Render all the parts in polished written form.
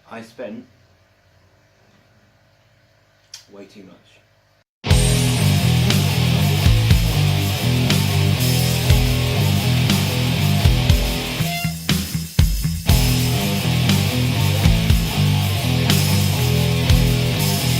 I spent way too much.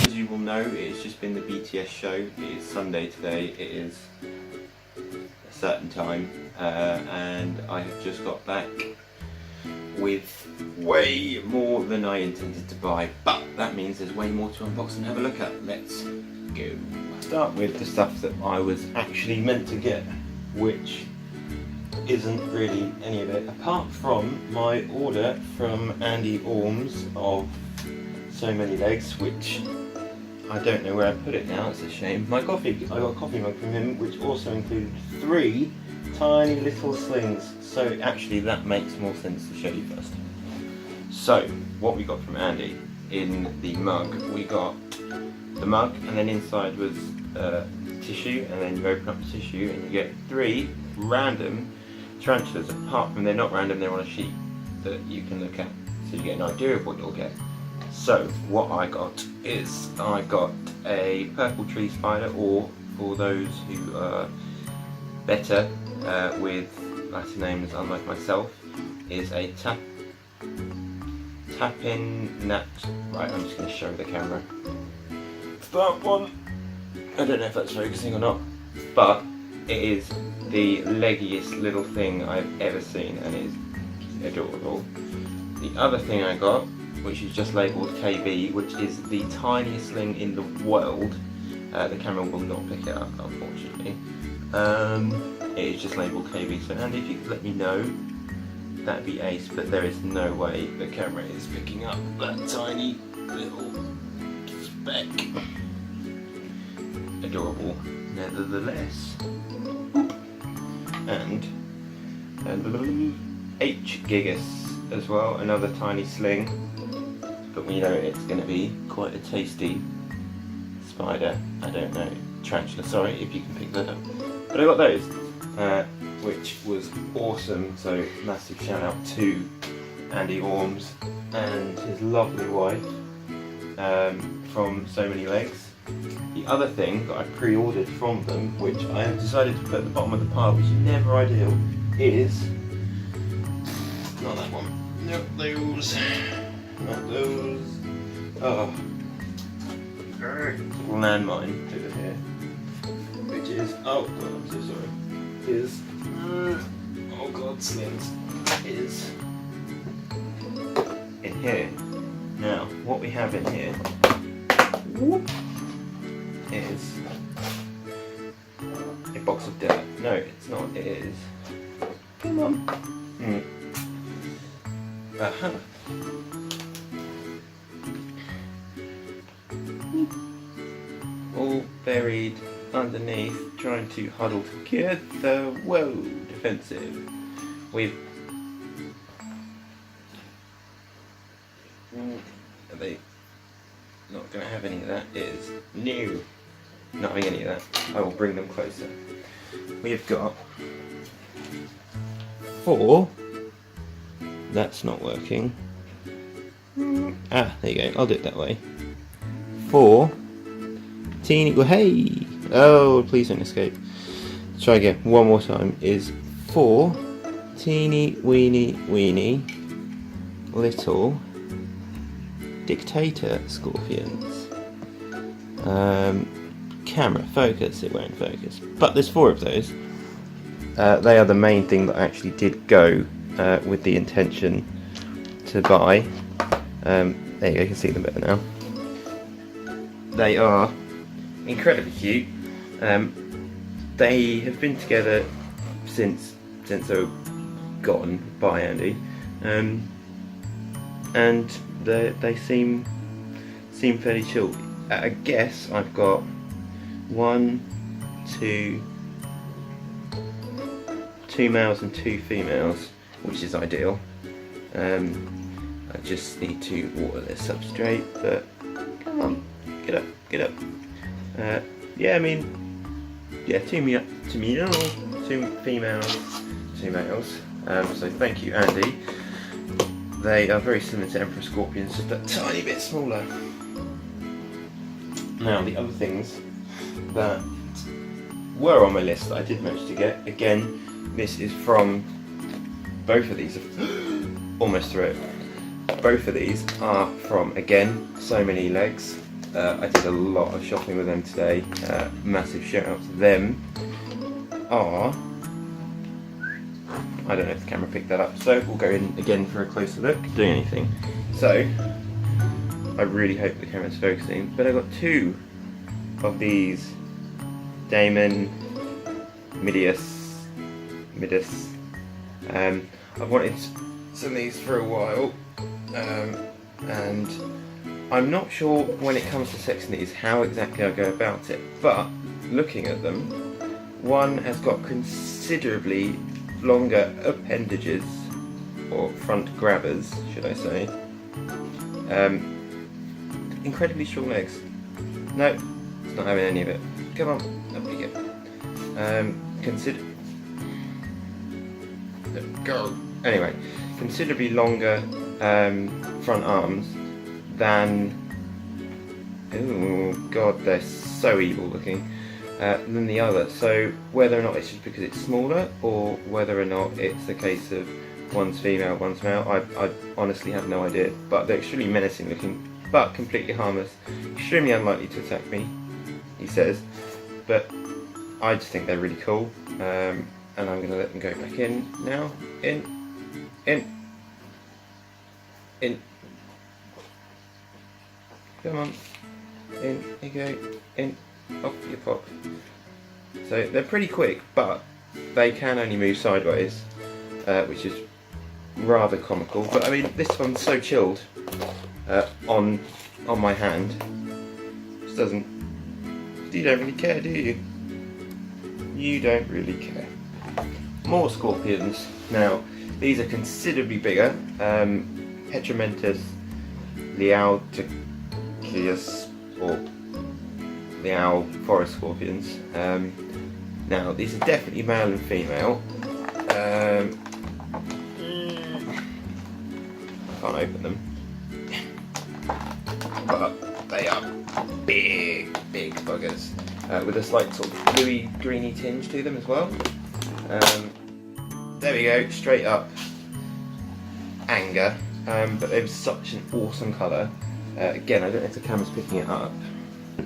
As you will know, it's just been the BTS show. It is Sunday today. It is a certain time, and I have just got back with way more than I intended to buy, but that means there's way more to unbox and have a look at. Let's go. Start with the stuff that I was actually meant to get, which isn't really any of it, apart from my order from Andy Orms of So Many Legs, which I don't know where I put it now, it's a shame. My coffee, I got a coffee mug from him, which also included 3 tiny little slings. So actually that makes more sense to show you first. So what we got from Andy in the mug, we got the mug, and then inside was tissue, and then you open up the tissue and you get 3 random tarantulas. Apart from they're not random, they're on a sheet that you can look at, so you get an idea of what you'll get. So what I got is, I got a purple tree spider, or for those who are better with Latin names unlike myself, is a tapinat. Right, I'm just going to show the camera. That one, I don't know if that's focusing or not, but it is the leggiest little thing I've ever seen, and it is adorable. The other thing I got, which is just labelled KB, which is the tiniest sling in the world. The camera will not pick it up, unfortunately. It is just labelled KB, so Andy, if you could let me know, that'd be ace, but there is no way the camera is picking up that tiny little speck. Adorable, nevertheless. And a little H gigas as well, another tiny sling, but we know it's going to be quite a tasty spider, I don't know, tarantula, sorry, if you can pick that up. But I got those, which was awesome, so massive shout out to Andy Orms and his lovely wife from So Many Legs. The other thing that I pre-ordered from them, which I have decided to put at the bottom of the pile, which is never ideal, is not that one. Nope, those. Not those. Oh. Little landmine over here. Which is, oh god, I'm so sorry. Is, oh god, slings. Is in here. Now, what we have in here is a box of dirt. No, it's not, it is. Come on. Aha. All buried underneath, trying to huddle together. Whoa, defensive. We've. Are they not going to have any of that? It is new. Not having any of that. I will bring them closer. We've got 4. That's not working. Ah, there you go. I'll do it that way. 4 teeny. Well, hey! Oh, please don't escape. Let's try again. One more time. Is 4 teeny weeny little dictator scorpions. Camera focus. It won't focus. But there's 4 of those. They are the main thing that I actually did go with the intention to buy. There you go, you can see them better now. They are incredibly cute. They have been together since they were gotten by Andy, and they seem fairly chill. At a guess, I've got 2 males and 2 females, which is ideal. I just need to water this substrate, but come on, get up. Yeah, I mean, yeah, 2 males, 2 females, 2 males. So thank you, Andy. they are very similar to emperor scorpions, just a tiny bit smaller. Now the other things that were on my list that I did manage to get, again, this is from both of these, almost through it. Both of these are from, again, So Many Legs. I did a lot of shopping with them today. Massive shout out to them. I don't know if the camera picked that up, so we'll go in again for a closer look. Doing anything. So, I really hope the camera's focusing, but I got two of these Damon Midis. I've wanted some of these for a while, and I'm not sure when it comes to sexing these how exactly I go about it, but looking at them, one has got considerably longer appendages, or front grabbers, should I say. Incredibly strong legs. No, it's not having any of it. Come on, up we go. Go. Anyway, considerably longer front arms than. Oh god, they're so evil looking. Than the other. So whether or not it's just because it's smaller, or whether or not it's a case of one's female, one's male, I honestly have no idea. But they're extremely menacing looking, but completely harmless. Extremely unlikely to attack me, he says. But I just think they're really cool, and I'm going to let them go back in now. In. Come on. In you go. In. Off you pop. So they're pretty quick, but they can only move sideways, which is rather comical. But I mean, this one's so chilled on my hand. Just doesn't. You don't really care, do you? You don't really care. More scorpions. Now these are considerably bigger. Heteromentus liaoticus, or Liao forest scorpions. Now these are definitely male and female. I can't open them, but they are big buggers, with a slight sort of bluey greeny tinge to them as well. There we go, straight up anger, but they're such an awesome colour. Again, I don't know if the camera's picking it up.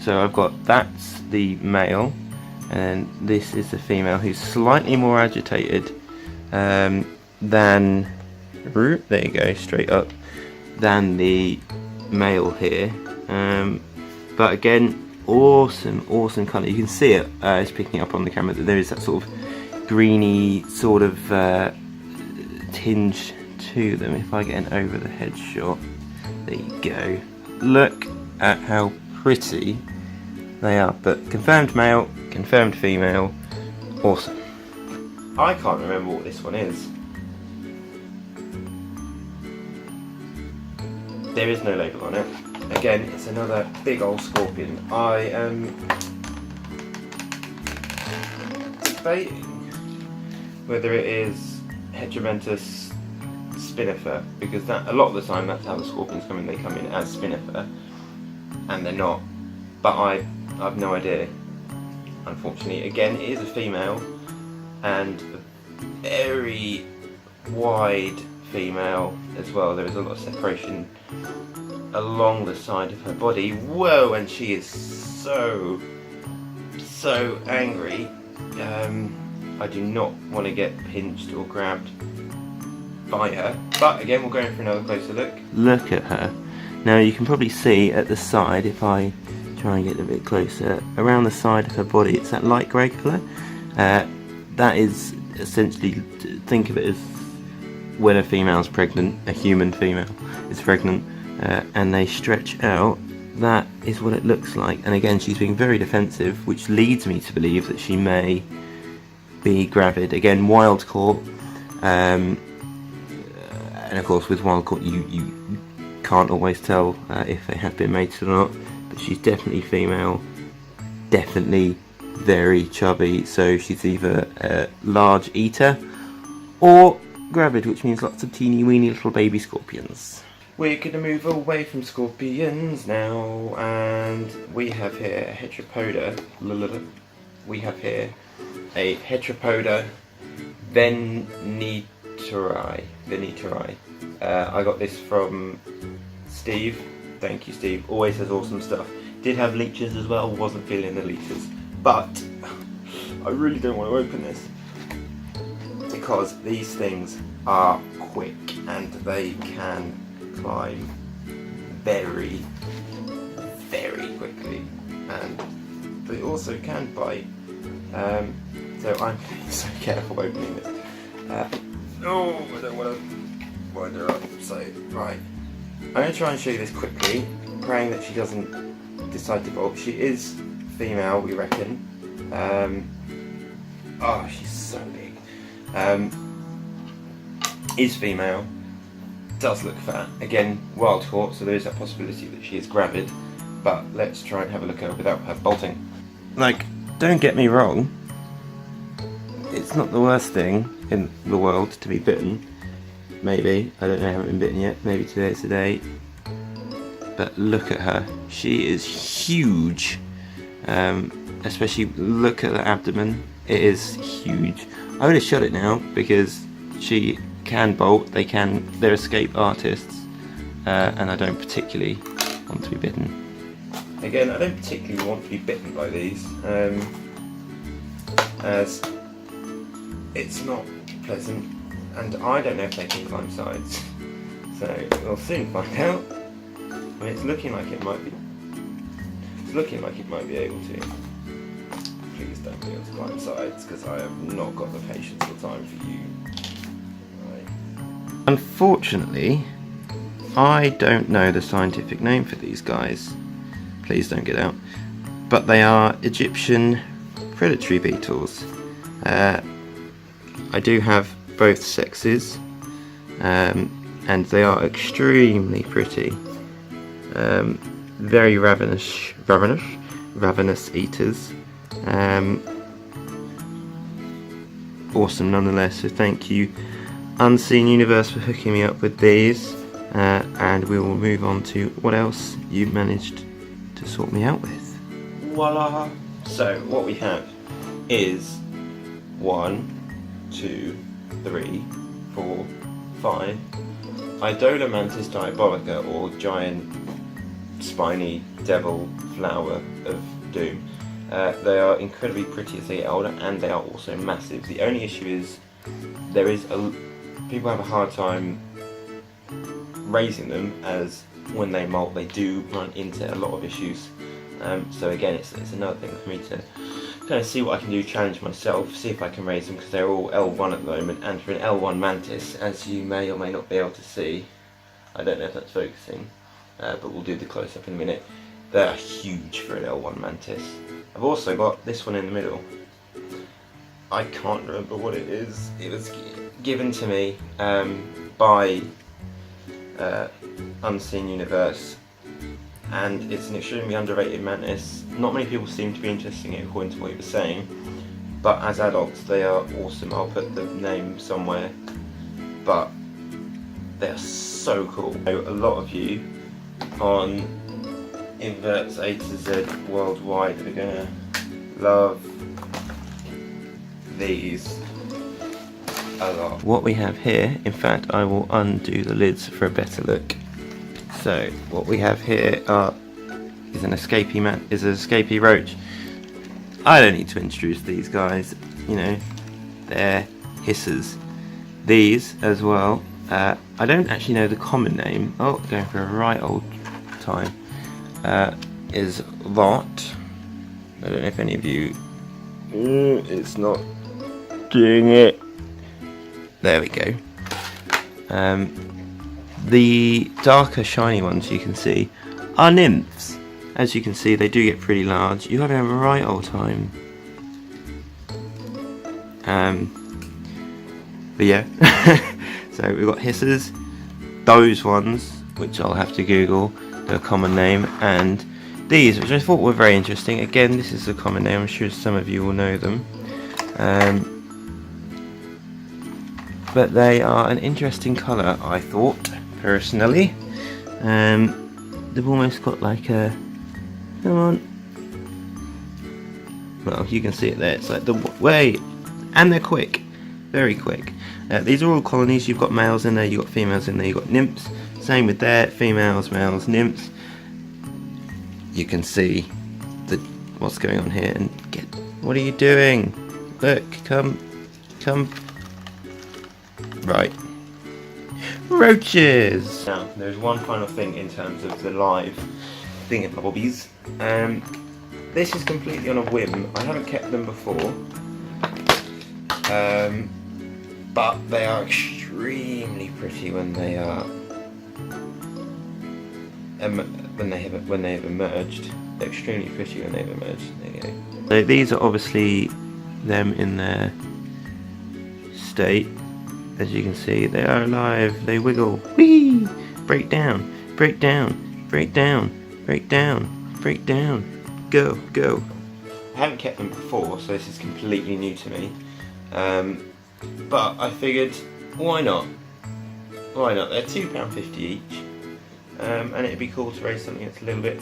So I've got, that's the male, and this is the female, who's slightly more agitated than, there you go, straight up, than the male here. But again, awesome colour. You can see it, it's picking up on the camera, that there is that sort of greeny sort of tinge to them. If I get an over the head shot, there you go. Look at how pretty they are, but confirmed male, confirmed female, awesome. I can't remember what this one is. There is no label on it. Again, it's another big old scorpion. I am debating whether it is Heteromentus spinifer, because that, a lot of the time that's how the scorpions come in. They come in as spinifer, and they're not. But I've no idea, unfortunately. Again, it is a female, and a very wide female as well. There is a lot of separation along the side of her body. Whoa, and she is so angry. I do not want to get pinched or grabbed by her. But again, we'll go in for another closer look. Look at her. Now you can probably see at the side, if I try and get a bit closer, around the side of her body, it's that light grey colour. That is essentially, think of it as when a female's pregnant, a human female is pregnant, and they stretch out. That is what it looks like. And again, she's being very defensive, which leads me to believe that she may be gravid. Again, wild caught, and of course with wild caught you can't always tell if they have been mated or not, but she's definitely female, definitely very chubby, so she's either a large eater or gravid, which means lots of teeny weeny little baby scorpions. We're going to move away from scorpions now, and we have here a Heteropoda. We have here a Heteropoda Venituri. I got this from Steve. Thank you, Steve. Always has awesome stuff. Did have leeches as well. Wasn't feeling the leeches, but I really don't want to open this because these things are quick and they can climb very, very quickly, and they also can bite. So I'm being so careful opening this. No, I don't want to wind her up. So, right. I'm going to try and show you this quickly, praying that she doesn't decide to bolt. She is female, we reckon. Oh, she's so big. Is female. Does look fat. Again, wild caught, so there is that possibility that she is gravid. But let's try and have a look at her without her bolting. Like, don't get me wrong. It's not the worst thing in the world to be bitten. Maybe. I don't know, I haven't been bitten yet. Maybe today is the day. But look at her. She is huge. Especially look at the abdomen. It is huge. I would have shot it now because she can bolt. They're escape artists. And I don't particularly want to be bitten. Again, I don't particularly want to be bitten by these. As it's not pleasant, and I don't know if they can climb sides, so we'll soon find out. I mean, it's looking like it might be. It's looking like it might be able to. Please don't be able to climb sides, because I have not got the patience or time for you. Right. Unfortunately, I don't know the scientific name for these guys. Please don't get out. But they are Egyptian predatory beetles. I do have both sexes, and they are extremely pretty. Very ravenous eaters. Awesome nonetheless. So thank you, Unseen Universe, for hooking me up with these. And we will move on to what else you managed to sort me out with. Voila! So what we have is 1, 2, 3, 4, 5 Idola Mantis diabolica, or giant spiny devil flower of doom. They are incredibly pretty as they get older, and they are also massive. The only issue is people have a hard time raising them, as when they molt they do run into a lot of issues. So again, it's another thing for me to kind of see what I can do, challenge myself, see if I can raise them, because they're all L1 at the moment. And for an L1 mantis, as you may or may not be able to see, I don't know if that's focusing, but we'll do the close-up in a minute. They're huge for an L1 mantis. I've also got this one in the middle. I can't remember what it is. It was given to me by Unseen Universe, and it's an extremely underrated mantis. Not many people seem to be interested in it, according to what he was saying, but as adults they are awesome. I'll put the name somewhere, but they are so cool. A lot of you on Inverts A to Z worldwide are gonna love these a lot. What we have here, in fact, I will undo the lids for a better look. So what we have here is an escapee roach. I don't need to introduce these guys, you know, they're hissers. These as well, I don't actually know the common name. Oh, going for a right old time. Is that, I don't know if any of you, it's not doing it. There we go. The darker shiny ones you can see are nymphs. As you can see, they do get pretty large. You're having a right old time. But yeah. So we've got hissers, those ones, which I'll have to Google the common name, and these, which I thought were very interesting. Again, this is a common name, I'm sure some of you will know them. but they are an interesting colour, I thought, personally. They've almost got like a, come on, well, you can see it there, it's like the way, and they're quick, very quick. These are all colonies. You've got males in there, you've got females in there, you've got nymphs, same with there, females, males, nymphs. You can see what's going on here, and what are you doing? Look, come, right. Roaches! Now, there's one final thing in terms of the live thingamabobbies. This is completely on a whim. I haven't kept them before, but they are extremely pretty when they are when they have emerged. They're extremely pretty when they've emerged. There you go. So these are obviously them in their state. As you can see, they are alive. They wiggle. Whee! Break down. Break down. Break down. Break down. Break down. Go. Go. I haven't kept them before, so this is completely new to me. But I figured, why not? Why not? They're £2.50 each, and it'd be cool to raise something that's a little bit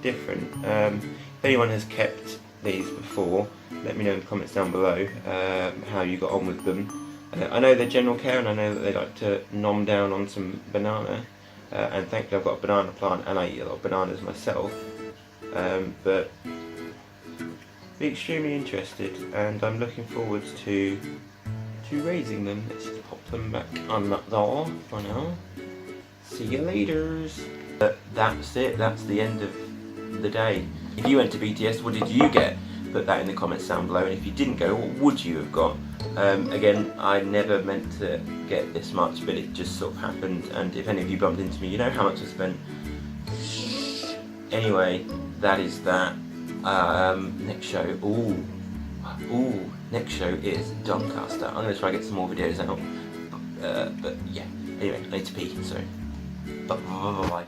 different. If anyone has kept these before, let me know in the comments down below how you got on with them. I know they're general care, and I know that they like to nom down on some banana, and thankfully I've got a banana plant and I eat a lot of bananas myself, but be extremely interested, and I'm looking forward to raising them. Let's just pop them back on that door for now. See you later. That's it, that's the end of the day. If you went to BTS, what did you get? Put that in the comments down below, and if you didn't go, what would you have got? Again, I never meant to get this much, but it just sort of happened, and if any of you bumped into me, you know how much I spent. Anyway, that is that. Next show, next show is Doncaster. I'm going to try and get some more videos out, but yeah, anyway, I need to pee, so bye.